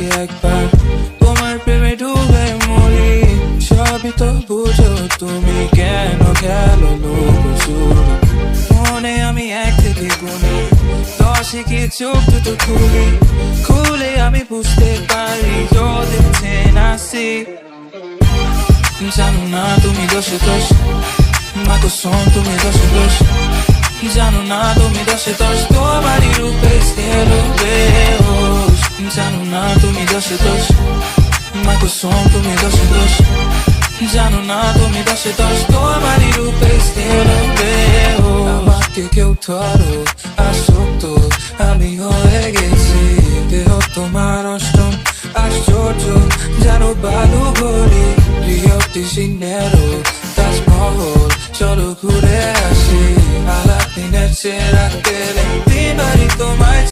আমাকে একবার তোমার প্রেমে ডুবে মরি। সবই তো বুঝো তুমি, কেন খেলো লুকোচুরি। মনে আমি 1 থেকে গুনি 10 কি চোখ দুটো খুলে আমি বুঝতে পারি you're the 10 I see। জানো না তুমি দোষে দোষ, মা কসম তুমি দোষে দোষ। জানো না তুমি দোষে দোষ, তোমারই রূপে স্থির বেহোশ। জানো না তুমি দোষে দোষ, মা কসম তুমি দোষে দোষ। জানো না তুমি দোষে দোষ, তোমারই রূপে স্থির বেহোশ। আমাকে কেউ ধরো আসক্ত আমি হয়ে গেছি, দেহ তোমার অষ্টম আশ্চর্য। জানো বালু গড়ি রিও ডি জেনেরো তাজমহল, চলো ঘুরে আসি। আলাপ দিনের চেয়ে রাতে দিন বাড়ি তোমায়